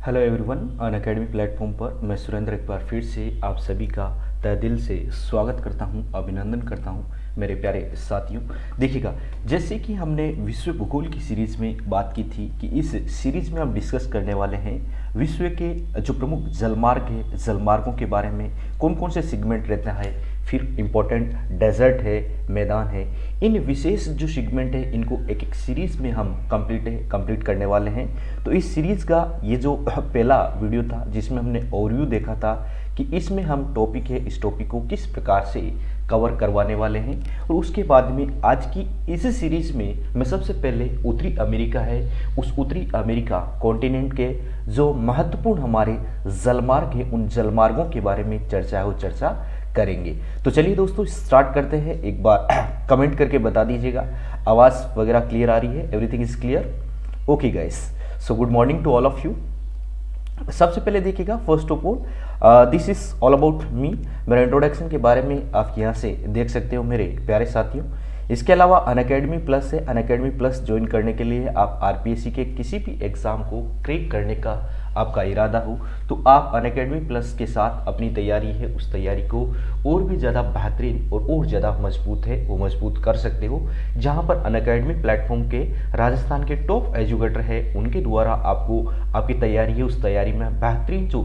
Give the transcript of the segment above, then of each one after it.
Hello everyone, अन academy platform पर मैं सुरेंद्र एक बार फिर से आप सभी का तहे दिल से स्वागत करता हूं, अभिनंदन करता हूं मेरे प्यारे साथियों। देखिएगा, जैसे कि हमने विश्व भूगोल की सीरीज़ में बात की थी कि इस सीरीज़ में हम डिस्कस करने वाले हैं विश्व के जो प्रमुख जलमार्ग है, जलमार्गों के बारे में कौन कौन से सेगमेंट रहता है, फिर इम्पोर्टेंट डेजर्ट है, मैदान है। इन विशेष जो सेगमेंट है इनको एक एक सीरीज़ में हम कंप्लीट करने वाले हैं। तो इस सीरीज़ का ये जो पहला वीडियो था जिसमें हमने ओवरव्यू देखा था कि इसमें हम टॉपिक है, इस टॉपिक को किस प्रकार से कवर करवाने वाले हैं, और उसके बाद में आज की इस सीरीज़ में मैं सबसे पहले उत्तरी अमेरिका है, उस उत्तरी अमेरिका कॉन्टिनेंट के जो महत्वपूर्ण हमारे जलमार्ग है उन जलमार्गों के बारे में चर्चा करेंगे। तो चलिए दोस्तों स्टार्ट करते हैं। एक बार कमेंट करके बता दीजिएगा आवाज़ वगैरह क्लियर आ रही है, everything is clear. Okay guys, so good morning to all of you. सबसे पहले देखिएगा, first of all this is all about me. मेरा इंट्रोडक्शन के बारे में आप यहाँ से देख सकते हो मेरे प्यारे साथियों। इसके अलावा अनअकैडमी प्लस है, अनअकैडमी प्लस ज्वाइन करने के लिए आप आरपीएससी के किसी भी एग्ज़ाम को क्रैक करने का आपका इरादा हो तो आप अनअकैडमी प्लस के साथ अपनी तैयारी है उस तैयारी को और भी ज़्यादा बेहतरीन और ज़्यादा मजबूत है वो मजबूत कर सकते हो। जहां पर अनअकैडमी प्लेटफॉर्म के राजस्थान के टॉप एजुकेटर है उनके द्वारा आपको आपकी तैयारी है उस तैयारी में बेहतरीन जो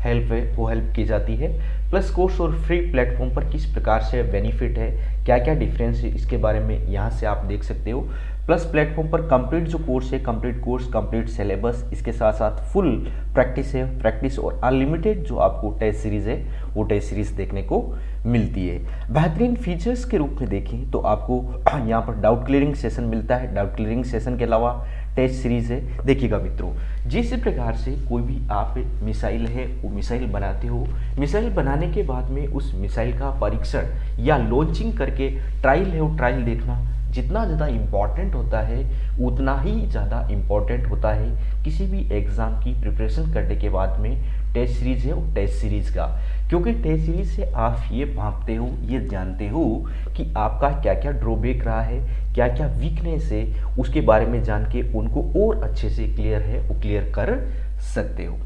हेल्प है वो हेल्प की जाती है। प्लस कोर्स और फ्री प्लेटफॉर्म पर किस प्रकार से बेनिफिट है, क्या क्या डिफरेंस है, इसके बारे में यहाँ से आप देख सकते हो। प्लस प्लेटफॉर्म पर कंप्लीट जो कोर्स है, कंप्लीट कोर्स, कंप्लीट सिलेबस, इसके साथ साथ फुल प्रैक्टिस है, प्रैक्टिस और अनलिमिटेड जो आपको टेस्ट सीरीज़ है वो टेस्ट सीरीज़ देखने को मिलती है। बेहतरीन फीचर्स के रूप में देखें तो आपको यहाँ पर डाउट क्लियरिंग सेशन मिलता है। डाउट क्लियरिंग सेशन के अलावा टेस्ट सीरीज़ है। देखिएगा मित्रों, जिस प्रकार से कोई भी आप मिसाइल है वो मिसाइल बनाते हो, मिसाइल बनाने के बाद में उस मिसाइल का परीक्षण या लॉन्चिंग करके ट्रायल है वो ट्रायल देखना जितना ज़्यादा इम्पॉर्टेंट होता है उतना ही ज़्यादा इम्पॉर्टेंट होता है किसी भी एग्ज़ाम की प्रिपरेशन करने के बाद में टेस्ट सीरीज़ है वो टेस्ट सीरीज़ का। क्योंकि टेस्ट सीरीज से आप ये भांपते हो, ये जानते हो कि आपका क्या क्या ड्रॉबैक रहा है, क्या क्या वीकनेस है, उसके बारे में जान के उनको और अच्छे से क्लियर है वो क्लियर कर सकते हो।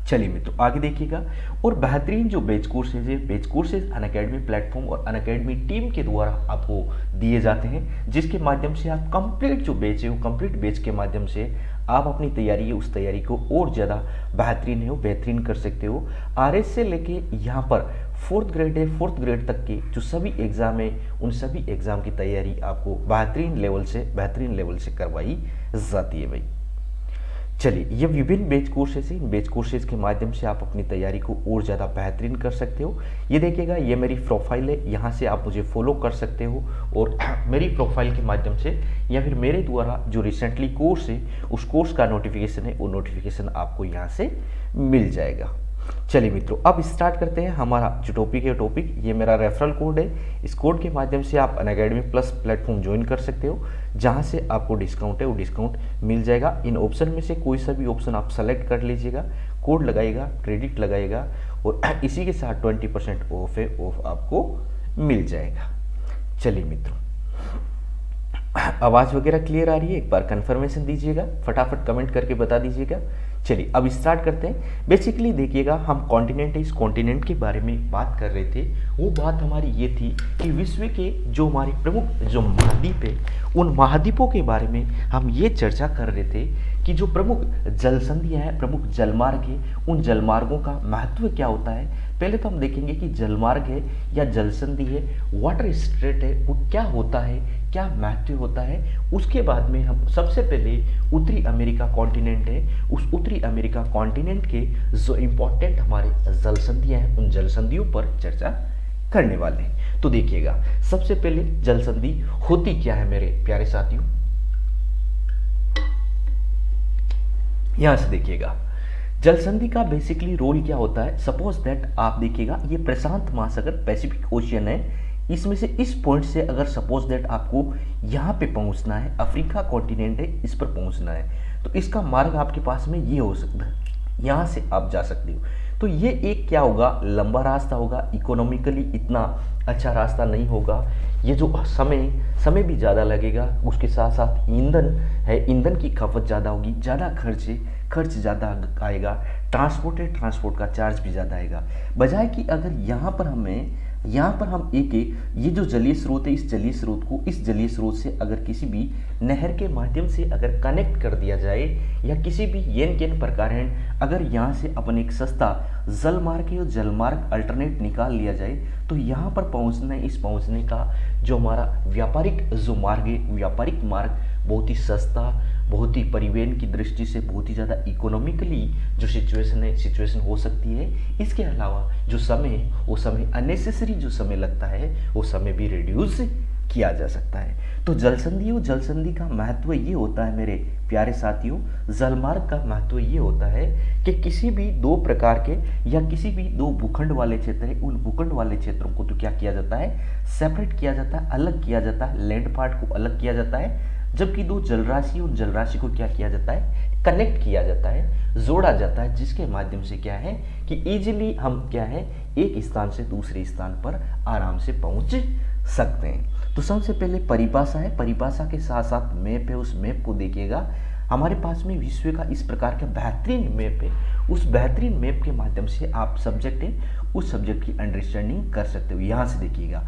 चलिए मित्रों आगे देखिएगा, और बेहतरीन जो बेच कोर्सेज है, बेच कोर्सेज अनअकैडमी प्लेटफॉर्म और अनअकैडमी टीम के द्वारा आपको दिए जाते हैं, जिसके माध्यम से आप कंप्लीट जो बेच है वो कंप्लीट बेच के माध्यम से आप अपनी तैयारी है उस तैयारी को और ज़्यादा बेहतरीन है वो बेहतरीन कर सकते हो। आरएस से लेके यहाँ पर फोर्थ ग्रेड है, फोर्थ ग्रेड तक के जो सभी एग्ज़ाम है उन सभी एग्ज़ाम की तैयारी आपको बेहतरीन लेवल से करवाई जाती है भाई। चलिए, ये विभिन्न बेच कोर्सेज हैं, इन बेच कोर्सेज के माध्यम से आप अपनी तैयारी को और ज़्यादा बेहतरीन कर सकते हो। ये देखिएगा, ये मेरी प्रोफाइल है, यहाँ से आप मुझे फॉलो कर सकते हो और मेरी प्रोफाइल के माध्यम से या फिर मेरे द्वारा जो रिसेंटली कोर्स है उस कोर्स का नोटिफिकेशन है वो नोटिफिकेशन आपको यहाँ से मिल जाएगा। चलिए मित्रों, अब स्टार्ट करते हैं हमारा जो टॉपिक है। टॉपिक ये मेरा रेफरल कोड है, इस कोड के माध्यम से आप अनअकैडमी प्लस प्लेटफॉर्म ज्वाइन कर सकते हो, जहां से आपको डिस्काउंट है वो डिस्काउंट मिल जाएगा। इन ऑप्शन में से कोई सा भी ऑप्शन आप सेलेक्ट कर लीजिएगा, कोड लगाइएगा, क्रेडिट लगाइएगा और इसी के साथ 20% ऑफ है, ऑफ आपको मिल जाएगा। चलिए मित्रों, आवाज़ वगैरह क्लियर आ रही है, एक बार कंफर्मेशन दीजिएगा, फटाफट कमेंट करके बता दीजिएगा। चलिए अब स्टार्ट करते हैं। बेसिकली देखिएगा, हम कॉन्टिनेंट है, इस कॉन्टिनेंट के बारे में बात कर रहे थे। वो बात हमारी ये थी कि विश्व के जो हमारे प्रमुख जो महाद्वीप है उन महाद्वीपों के बारे में हम ये चर्चा कर रहे थे कि जो प्रमुख जल संधियाँ हैं, प्रमुख जलमार्ग है, उन जलमार्गों का महत्व क्या होता है। पहले तो हम देखेंगे कि जलमार्ग है या जल संधि है, वाटर स्ट्रेट है, वो क्या होता है, क्या महत्व होता है। उसके बाद में हम सबसे पहले उत्तरी अमेरिका कॉन्टिनेंट है, उस उत्तरी अमेरिका कॉन्टिनेंट के जो इम्पोर्टेंट हमारे जल संधियाँ हैं उन जल संधियों पर चर्चा करने वाले हैं। तो देखिएगा, सबसे पहले जल संधि होती क्या है मेरे प्यारे साथियों, यहां से देखिएगा। जल संधि का बेसिकली रोल क्या होता है। सपोज दैट आप देखिएगा, ये प्रशांत महासागर पैसिफिक ओशियन है, इसमें से इस पॉइंट से अगर सपोज दैट आपको यहाँ पे पहुँचना है, अफ्रीका कॉन्टिनेंट है, इस पर पहुँचना है, तो इसका मार्ग आपके पास में ये हो सकता है, यहाँ से आप जा सकते हो। तो ये एक क्या होगा, लंबा रास्ता होगा, इकोनॉमिकली इतना अच्छा रास्ता नहीं होगा। ये जो समय समय भी ज़्यादा लगेगा, उसके साथ साथ ईंधन है, ईंधन की खपत ज़्यादा होगी, ज़्यादा खर्च ज़्यादा आएगा, ट्रांसपोर्ट का चार्ज भी ज़्यादा आएगा। बजाय कि अगर यहाँ पर हम एक ये जो जलीय स्रोत है, इस जलीय स्रोत से अगर किसी भी नहर के माध्यम से अगर कनेक्ट कर दिया जाए, या किसी भी येन केन प्रकार अगर यहाँ से अपन एक सस्ता जलमार्ग या जलमार्ग अल्टरनेट निकाल लिया जाए, तो यहाँ पर पहुँचने का जो हमारा व्यापारिक मार्ग बहुत ही सस्ता, बहुत ही परिवहन की दृष्टि से बहुत ही ज़्यादा इकोनॉमिकली जो सिचुएशन हो सकती है। इसके अलावा जो समय है, वो समय अननेसेसरी जो समय लगता है, वो समय भी रिड्यूस किया जा सकता है। तो जलसंधि का महत्व ये होता है मेरे प्यारे साथियों, जलमार्ग का महत्व ये होता है कि किसी भी दो प्रकार के या किसी भी दो भूखंड वाले क्षेत्र है, उन भूखंड वाले क्षेत्रों को तो क्या किया जाता है, सेपरेट किया जाता है, अलग किया जाता है, लैंड पार्ट को अलग किया जाता है। जबकि दो जलराशि और जलराशि को क्या किया जाता है, कनेक्ट किया जाता है, जोड़ा जाता है, जिसके माध्यम से क्या है कि इजीली हम क्या है एक स्थान से दूसरे स्थान पर आराम से पहुंच सकते हैं। तो सबसे पहले परिभाषा है, परिभाषा के साथ साथ मैप है, उस मैप को देखिएगा। हमारे पास में विश्व का इस प्रकार का बेहतरीन मैप है, उस बेहतरीन मैप के माध्यम से आप सब्जेक्ट है उस सब्जेक्ट की अंडरस्टैंडिंग कर सकते हो। यहाँ से देखिएगा,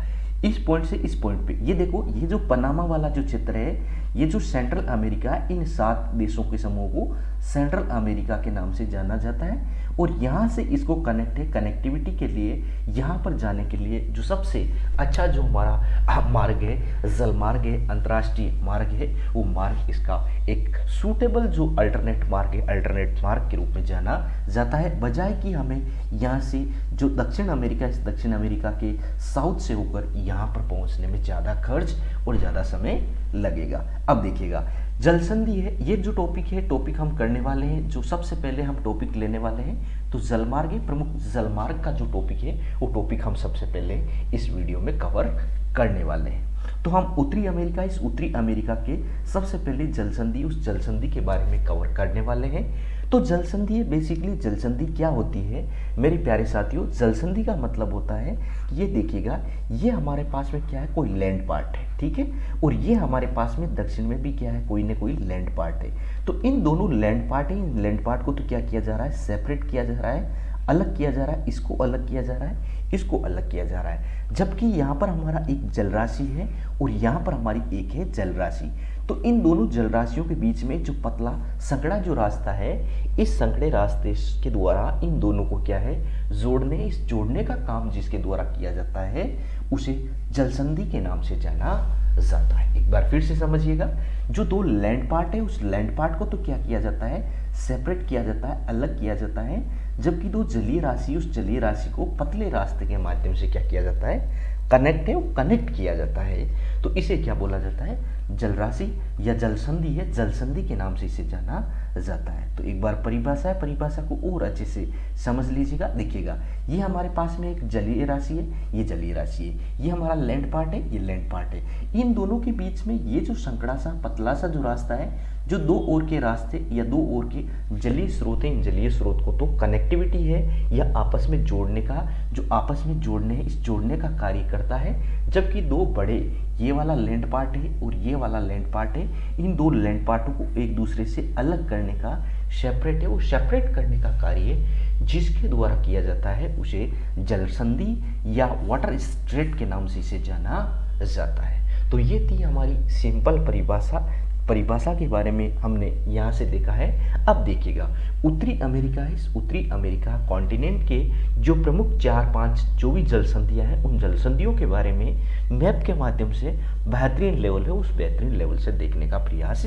इस पॉइंट से इस पॉइंट पे ये देखो, ये जो पनामा वाला जो चित्र है, ये जो सेंट्रल अमेरिका है, इन 7 देशों के समूह को सेंट्रल अमेरिका के नाम से जाना जाता है। और यहाँ से इसको कनेक्टिविटी के लिए, यहाँ पर जाने के लिए जो सबसे अच्छा जो हमारा मार्ग है, जल मार्ग है, अंतर्राष्ट्रीय मार्ग है, वो मार्ग इसका एक सूटेबल जो अल्टरनेट मार्ग के रूप में जाना जाता है। बजाय कि हमें यहाँ से जो दक्षिण अमेरिका के साउथ से होकर यहाँ पर पहुँचने में ज़्यादा खर्च और ज़्यादा समय लगेगा। अब देखिएगा, जलसंधि है, ये जो टॉपिक हम करने वाले हैं, जो सबसे पहले हम टॉपिक लेने वाले हैं तो जलमार्ग है। प्रमुख जलमार्ग का जो टॉपिक है, वो टॉपिक हम सबसे पहले इस वीडियो में कवर करने वाले हैं। तो हम इस उत्तरी अमेरिका के सबसे पहले उस जलसंधि के बारे में कवर करने वाले हैं। तो जलसंधि बेसिकली जलसंधि क्या होती है मेरे प्यारे साथियों, जलसंधि का मतलब होता है, ये देखिएगा, ये हमारे पास में क्या है, कोई लैंड पार्ट है, ठीक है, और ये हमारे पास में दक्षिण में भी क्या है, कोई ना कोई लैंड पार्ट है। तो इन दोनों लैंड पार्ट को तो क्या किया जा रहा है, सेपरेट किया जा रहा है, अलग किया जा रहा है, इसको अलग किया जा रहा है, इसको अलग किया जा रहा है। जबकि यहाँ पर हमारा एक जलराशि है और यहाँ पर हमारी एक है जलराशि। तो इन दोनों जलराशियों के बीच में जो पतला संकड़ा जो रास्ता है, इस संकड़े रास्ते के द्वारा इन दोनों को क्या है, जोड़ने का काम जिसके द्वारा किया जाता है, उसे जलसंधि के नाम से जाना जाता है। एक बार फिर से समझिएगा, जो दो लैंड पार्ट है, उस लैंड पार्ट को तो क्या किया जाता है, सेपरेट किया जाता है, अलग किया जाता है। जबकि दो जलीय राशि, उस जलीय राशि को पतले रास्ते के माध्यम से क्या किया जाता है, कनेक्ट किया जाता है। तो इसे क्या बोला जाता है, जलराशि या जलसंधि है, जलसंधि के नाम से इसे जाना जाता है। तो एक बार परिभाषा है, परिभाषा को और अच्छे से समझ लीजिएगा। देखिएगा, ये हमारे पास में एक जलीय राशि है, ये जलीय राशि है, ये हमारा लैंड पार्ट है, ये लैंड पार्ट है। इन दोनों के बीच में ये जो संकड़ा सा पतला सा जो रास्ता है, जो दो ओर के रास्ते या दो ओर के जलीय स्रोत हैं, इन जलीय स्रोत को तो कनेक्टिविटी है या आपस में जोड़ने का, जो आपस में इस जोड़ने का कार्य करता है। जबकि दो बड़े, ये वाला लैंड पार्ट है और ये वाला लैंड पार्ट है, इन दो लैंड पार्टों को एक दूसरे से अलग करने का, वो सेपरेट करने का कार्य जिसके द्वारा किया जाता है, उसे जलसंधि या वाटर स्ट्रेट के नाम से इसे जाना जाता है। तो ये थी हमारी सिंपल परिभाषा के बारे में हमने यहाँ से देखा है। अब देखिएगा, उत्तरी अमेरिका है, इस उत्तरी अमेरिका कॉन्टिनेंट के जो प्रमुख 4-5 जो भी जलसंधियाँ हैं, उन जलसंधियों के बारे में मैप के माध्यम से बेहतरीन लेवल है, उस बेहतरीन लेवल से देखने का प्रयास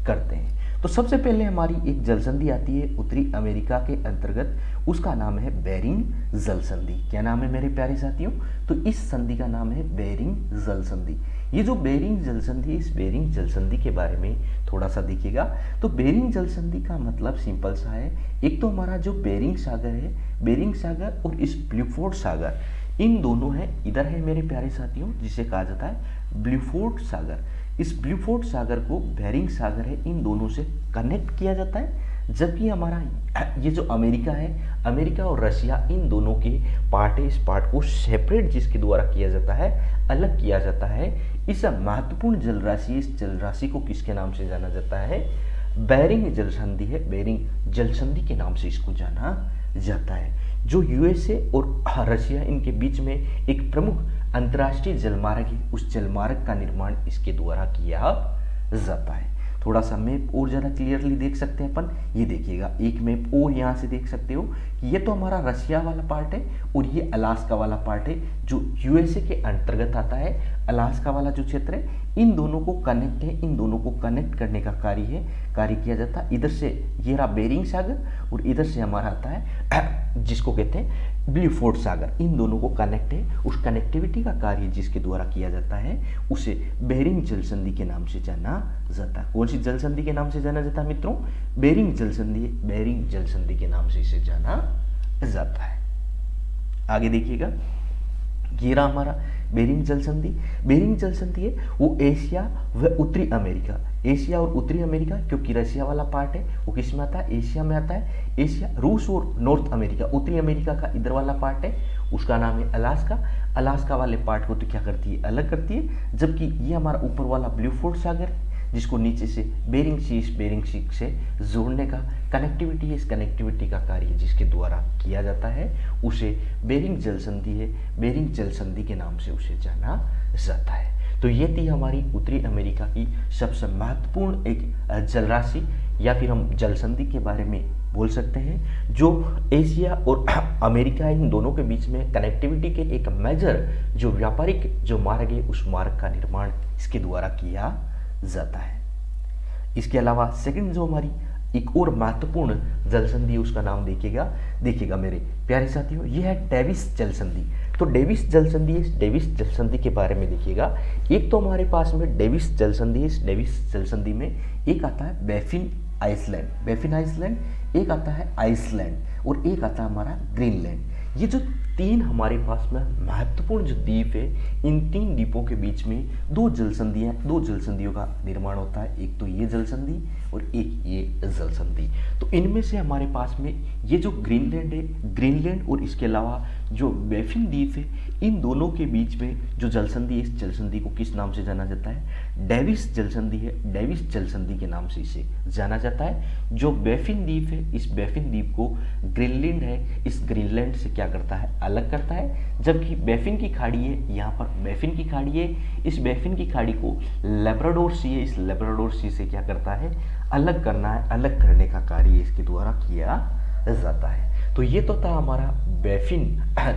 करते हैं। तो सबसे पहले हमारी एक जलसंधि आती है उत्तरी अमेरिका के अंतर्गत, उसका नाम है बेरिंग जलसंधि। क्या नाम है मेरे प्यारे साथियों, तो इस संधि का नाम है बेरिंग जलसंधि। ये जो बेरिंग जलसंधि, इस बेरिंग जलसंधि के बारे में थोड़ा सा देखिएगा। तो बेरिंग जलसंधि का मतलब सिंपल सा है, एक तो हमारा जो बेरिंग सागर है, बेरिंग सागर और इस ब्लूफोर्ड सागर, इन दोनों है, इधर है मेरे प्यारे साथियों, जिसे कहा जाता है ब्लूफोर्ड सागर। इस ब्लूफोर्ड सागर को बेरिंग सागर है, इन दोनों से कनेक्ट किया जाता है। जबकि हमारा ये जो अमेरिका है, अमेरिका और रशिया, इन दोनों के पार्ट है, इस पार्ट को सेपरेट जिसके द्वारा किया जाता है, अलग किया जाता है। इस महत्वपूर्ण जलराशि, इस जलराशि को किसके नाम से जाना जाता है? बेरिंग जल संधि है, बेरिंग जल संधि के नाम से इसको जाना जाता है। जो यूएसए और रशिया, इनके बीच में एक प्रमुख अंतर्राष्ट्रीय जलमार्ग है, उस जलमार्ग का निर्माण इसके द्वारा किया जाता है। थोड़ा सा मैप और ज़्यादा क्लियरली देख सकते हैं अपन, ये देखिएगा एक मैप और यहाँ से देख सकते हो कि ये तो हमारा रशिया वाला पार्ट है और ये अलास्का वाला पार्ट है जो यूएसए के अंतर्गत आता है। अलास्का वाला जो क्षेत्र है, इन दोनों को कनेक्ट है, इन दोनों को कनेक्ट करने का कार्य किया जाता है। इधर से ये रहा बेरिंग सागर और इधर से हमारा आता है जिसको कहते हैं ब्लूफोर्ड सागर, इन दोनों को कनेक्ट है। उस कनेक्टिविटी का कार्य जिसके द्वारा किया जाता है उसे बेरिंग जल संधि के नाम से जाना जाता है। कौन सी जल संधि के नाम से जाना जाता है मित्रों? बेरिंग जल संधि, बेरिंग जल संधि के नाम से इसे जाना जाता है। आगे देखिएगा, ये रहा हमारा बेरिंग जल संधि। बेरिंग जल संधि है वो एशिया व उत्तरी अमेरिका, एशिया और उत्तरी अमेरिका, क्योंकि रशिया वाला पार्ट है वो किस में आता है? एशिया में आता है। एशिया, रूस और नॉर्थ अमेरिका, उत्तरी अमेरिका का इधर वाला पार्ट है, उसका नाम है अलास्का। अलास्का वाले पार्ट को तो क्या करती है? अलग करती है। जबकि ये हमारा ऊपर वाला ब्लूफोर्ड सागर, जिसको नीचे से बेरिंग सी, इस बेरिंग सी से जोड़ने का कनेक्टिविटी है, इस कनेक्टिविटी का कार्य जिसके द्वारा किया जाता है उसे बेरिंग जल संधि है, बेरिंग जल संधि के नाम से उसे जाना जाता है। तो ये थी हमारी उत्तरी अमेरिका की सबसे महत्वपूर्ण एक जलराशि या फिर हम जल संधि के बारे में बोल सकते हैं, जो एशिया और अमेरिका, इन दोनों के बीच में कनेक्टिविटी के एक मेजर जो व्यापारिक जो मार्ग है, उस मार्ग का निर्माण इसके द्वारा किया जाता है। इसके अलावा सेकंड जो हमारी एक और महत्वपूर्ण जल संधि है, उसका नाम देखिएगा मेरे प्यारे साथियों, यह है डेविस जल संधि। तो डेविस जल संधि, इस डेविस जल संधि के बारे में देखिएगा। एक तो हमारे पास में डेविस जल संधि, इस डेविस जल संधि में एक आता है बेफिन आइसलैंड, एक आता है आइसलैंड और एक आता है हमारा ग्रीनलैंड। ये जो तीन हमारे पास में महत्वपूर्ण जो द्वीप है, इन तीन द्वीपों के बीच में दो जल संधियों का निर्माण होता है। एक तो ये जल संधि और एक ये जल संधि। तो इनमें से हमारे पास में ये जो ग्रीनलैंड है, ग्रीनलैंड और इसके अलावा जो बेफिन द्वीप है, इन दोनों के बीच में जो जल संधि है, इस जल संधि को किस नाम से जाना जाता है? डेविस जल संधि है, डेविस जल संधि के नाम से इसे जाना जाता है। जो बेफिन द्वीप है, इस बेफिन द्वीप को ग्रीनलैंड है, इस ग्रीनलैंड से क्या करता है? अलग करता है। जबकि बेफिन की खाड़ी है, यहाँ पर बेफिन की खाड़ी है, इस बेफिन की खाड़ी को लेब्राडोर सी है, इस लेब्राडोर सी से क्या करता है? अलग करना है, अलग करने का कार्य इसके द्वारा किया जाता है। तो ये तो था हमारा बेफिन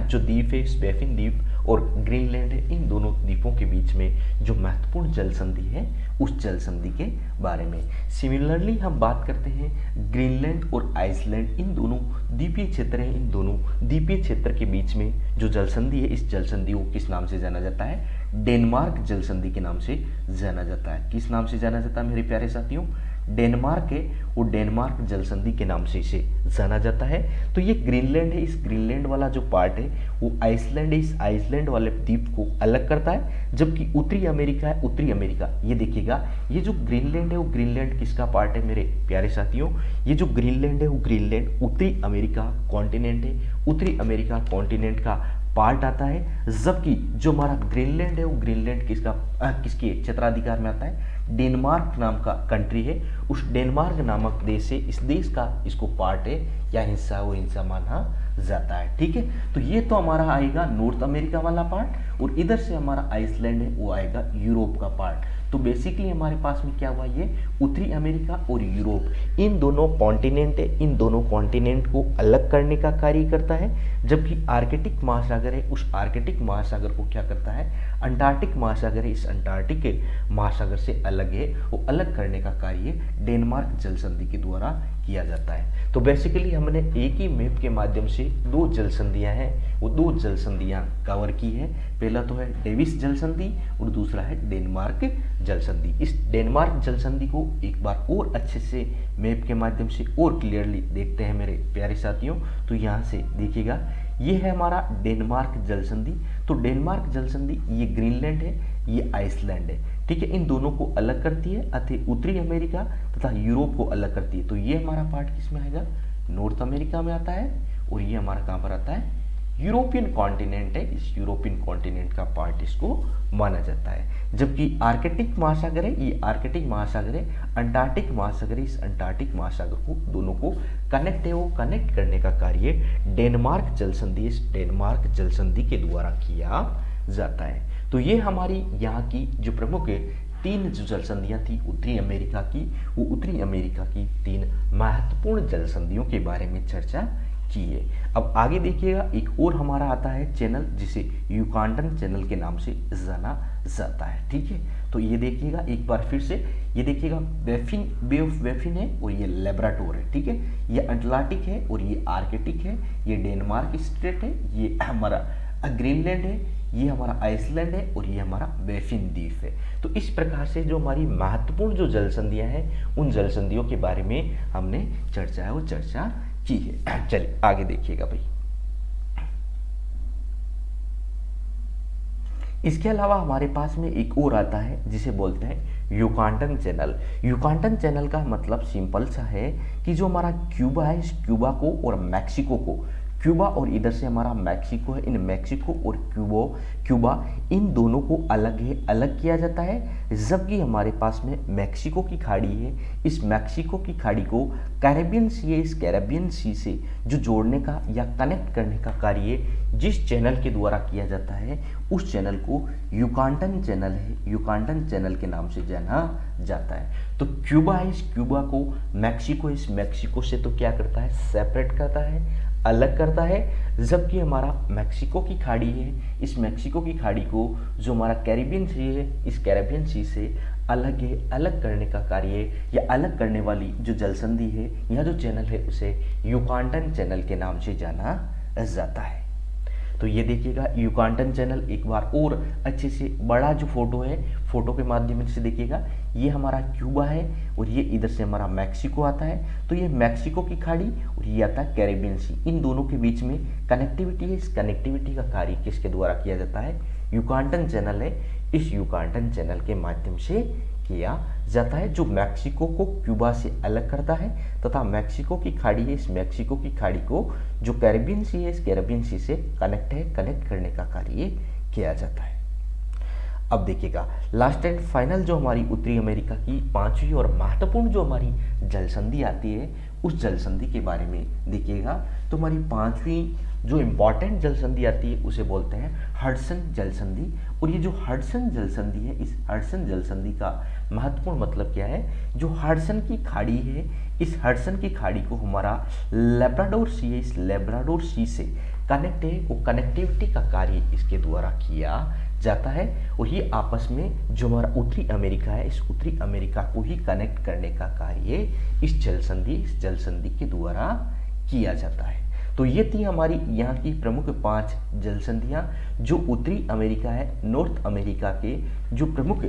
जो द्वीप है, इस बेफिन द्वीप और ग्रीनलैंड है, इन दोनों द्वीपों के बीच में जो महत्वपूर्ण जल संधि है, उस जल संधि के बारे में। सिमिलरली हम बात करते हैं ग्रीनलैंड और आइसलैंड, इन दोनों द्वीपीय क्षेत्र हैं, इन दोनों द्वीपीय क्षेत्र के बीच में जो जल संधि है, इस जल संधि को किस नाम से जाना जाता है? डेनमार्क जल संधि के नाम से जाना जाता है। किस नाम से जाना जाता है मेरे प्यारे साथियों? डेनमार्क है वो डेनमार्क जल संधि के नाम से इसे जाना जाता है। तो ये ग्रीनलैंड है, इस ग्रीनलैंड वाला जो पार्ट है वो आइसलैंड है, इस आइसलैंड वाले द्वीप को अलग करता है। जबकि उत्तरी अमेरिका है, उत्तरी अमेरिका, ये देखिएगा, ये जो ग्रीनलैंड है वो ग्रीनलैंड किसका पार्ट है मेरे प्यारे साथियों? ये जो ग्रीनलैंड है वो ग्रीनलैंड उत्तरी अमेरिका कॉन्टिनेंट है, उत्तरी अमेरिका कॉन्टिनेंट का पार्ट आता है। जबकि जो हमारा ग्रीनलैंड है वो ग्रीनलैंड किसके क्षेत्राधिकार में आता है? डेनमार्क नाम का कंट्री है, उस डेनमार्क नामक देश से, इस देश का इसको पार्ट है या हिस्सा, वो हिस्सा माना जाता है। ठीक है, तो ये तो हमारा आएगा नॉर्थ अमेरिका वाला पार्ट, और इधर से हमारा आइसलैंड है वो आएगा यूरोप का पार्ट। तो बेसिकली हमारे पास में क्या हुआ? ये उत्तरी अमेरिका और यूरोप, इन दोनों कॉन्टिनेंट है, इन दोनों कॉन्टिनेंट को अलग करने का कार्य करता है। जबकि आर्कटिक महासागर है, उस आर्कटिक महासागर को क्या करता है? अंटार्कटिक महासागर है, इस अंटार्कटिक महासागर से अलग है, वो अलग करने का कार्य डेनमार्क जल संधि के द्वारा किया जाता है। तो बेसिकली हमने एक ही मैप के माध्यम से दो जल संधियां हैं, वो दो जल संधियां कवर की है। पहला तो है डेविस जल संधि और दूसरा है डेनमार्क जल संधि। इस डेनमार्क जल संधि को एक बार और अच्छे से मैप के माध्यम से और क्लियरली देखते हैं मेरे प्यारे साथियों। तो यहाँ से देखिएगा, ये है हमारा डेनमार्क जल संधि। तो डेनमार्क जल संधि, ये ग्रीनलैंड है, ये आइसलैंड है, ठीक है। इन दोनों को अलग करती है अतः उत्तरी अमेरिका तथा यूरोप को अलग करती है। तो ये हमारा पार्ट किस में आएगा, नॉर्थ अमेरिका में आता है, और ये हमारा कहाँ पर आता है, यूरोपियन कॉन्टिनेंट है, इस यूरोपियन कॉन्टिनेंट का पार्ट इसको माना जाता है। जबकि आर्कटिक महासागर है, ये आर्कटिक महासागर है, अंटार्कटिक महासागर है, इस अंटार्कटिक महासागर को दोनों को कनेक्ट है, वो कनेक्ट करने का कार्य डेनमार्क जल संधि, इस डेनमार्क जल संधि के द्वारा किया जाता है। तो ये हमारी यहाँ की जो प्रमुख तीन जो जल संधियाँ थी उत्तरी अमेरिका की, वो उत्तरी अमेरिका की तीन महत्वपूर्ण जल संधियों के बारे में चर्चा की है। अब आगे देखिएगा, एक और हमारा आता है चैनल जिसे युकांटन चैनल के नाम से जाना जाता है, ठीक है। तो ये देखिएगा एक बार फिर से, ये देखिएगा बेफिन, बे ऑफ बेफिन है, और ये लेब्राडोर है, ठीक है। ये अटलांटिक है और ये आर्कटिक है, ये डेनमार्क स्टेट है, ये हमारा ग्रीनलैंड है, ये हमारा आइसलैंड है, और ये हमारा बेफिन द्वीप है। तो इस प्रकार से जो हमारी महत्वपूर्ण जो जल संधियां हैं, उन जल संधियों के बारे में हमने चर्चा है वो चर्चा की है। चलिए आगे देखिएगा भाई। इसके अलावा हमारे पास में एक और आता है जिसे बोलते हैं युकांटन चैनल। युकांटन चैनल का मतलब सिंपल सा है कि जो हमारा क्यूबा है, इस क्यूबा को और मैक्सिको को, क्यूबा और इधर से हमारा मैक्सिको है, इन मैक्सिको और क्यूबा इन दोनों को अलग किया जाता है। जबकि हमारे पास में मैक्सिको की खाड़ी है, इस मैक्सिको की खाड़ी को कैरेबियन सी है, इस कैरेबियन सी से जो जोड़ने का या कनेक्ट करने का कार्य जिस चैनल के द्वारा किया जाता है, उस चैनल को युकांटन चैनल है, युकांटन चैनल के नाम से जाना जाता है। तो क्यूबा है, इस क्यूबा को मैक्सिको, इस मैक्सिको से तो क्या करता है, सेपरेट करता है, अलग करता है। जबकि हमारा मैक्सिको की खाड़ी है, इस मैक्सिको की खाड़ी को जो हमारा कैरेबियन सी है, इस कैरेबियन सी से अलग करने का कार्य या अलग करने वाली जो जल संधि है या जो चैनल है उसे युकांटन चैनल के नाम से जाना जाता है। तो ये देखिएगा युकांटन चैनल, एक बार और अच्छे से बड़ा जो फोटो है, फोटो के माध्यम से देखिएगा, ये हमारा क्यूबा है और ये इधर से हमारा मैक्सिको आता है। तो ये मैक्सिको की खाड़ी और ये आता है कैरेबियन सी, इन दोनों के बीच में कनेक्टिविटी है। इस कनेक्टिविटी का कार्य किसके द्वारा किया जाता है, युकांटन चैनल है, इस युकांटन चैनल के माध्यम से किया जाता है, जो मैक्सिको को क्यूबा से अलग करता है तथा मैक्सिको की खाड़ी है, इस मैक्सिको की खाड़ी को जो कैरेबियन सी है, इस कैरेबियन सी से कनेक्ट करने का कार्य किया जाता है। अब देखिएगा लास्ट एंड फाइनल जो हमारी उत्तरी अमेरिका की पांचवी और महत्वपूर्ण जो हमारी जल संधि आती है, उस जल संधि के बारे में देखिएगा। तो हमारी पांचवी जो इम्पॉर्टेंट जल संधि आती है उसे बोलते हैं हडसन जल संधि। और ये जो हडसन जल संधि है, इस हडसन जल संधि का महत्वपूर्ण मतलब क्या है, जो हडसन की खाड़ी है, इस हडसन की खाड़ी को हमारा लेब्राडोर सी है, इस लेब्राडोर सी से कनेक्ट है, वो कनेक्टिविटी का कार्य इसके द्वारा किया जाता है। और ये आपस में जो हमारा उत्तरी अमेरिका है, इस उत्तरी अमेरिका को ही कनेक्ट करने का कार्य इस जल संधि के द्वारा किया जाता है। तो ये थी हमारी यहाँ की प्रमुख 5 जल संधियाँ जो उत्तरी अमेरिका है, नॉर्थ अमेरिका के जो प्रमुख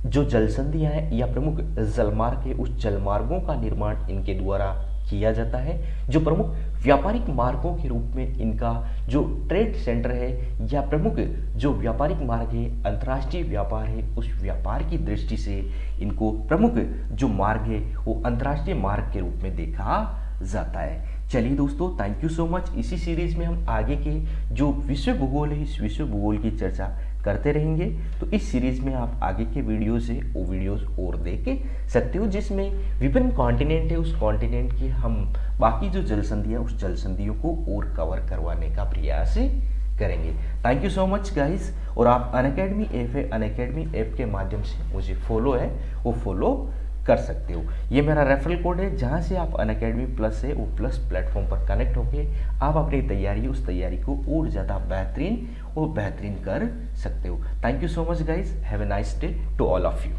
जो जल संधियाँ हैं या प्रमुख जलमार्ग है, उस जलमार्गों का निर्माण इनके द्वारा किया जाता है। जो प्रमुख व्यापारिक मार्गों के रूप में इनका जो ट्रेड सेंटर है या प्रमुख जो व्यापारिक मार्ग है, अंतर्राष्ट्रीय व्यापार है, उस व्यापार की दृष्टि से इनको प्रमुख जो मार्ग है वो अंतर्राष्ट्रीय मार्ग के रूप में देखा जाता है। चलिए दोस्तों, थैंक यू सो मच। इसी सीरीज में हम आगे के जो विश्व भूगोल है, इस विश्व भूगोल की चर्चा करते रहेंगे। तो इस सीरीज में आप आगे के वीडियोस है वो वीडियोस और देख सकते हो, जिसमें विभिन्न कॉन्टिनेंट है, उस कॉन्टिनेंट की हम बाकी जो जल संधियाँ, उस जल संधियों को और कवर करवाने का प्रयास करेंगे। Thank you so much guys. और आप अनअकैडमी ऐप है, अनअकैडमी ऐप के माध्यम से मुझे फॉलो है वो फॉलो कर सकते हो। ये मेरा रेफरल कोड है, जहाँ से आप अनअकैडमी प्लस है वो प्लस प्लेटफॉर्म पर कनेक्ट होके आप अपनी तैयारी, उस तैयारी को और ज़्यादा बेहतरीन कर सकते हो। Thank you so much guys, have a nice day to all of you.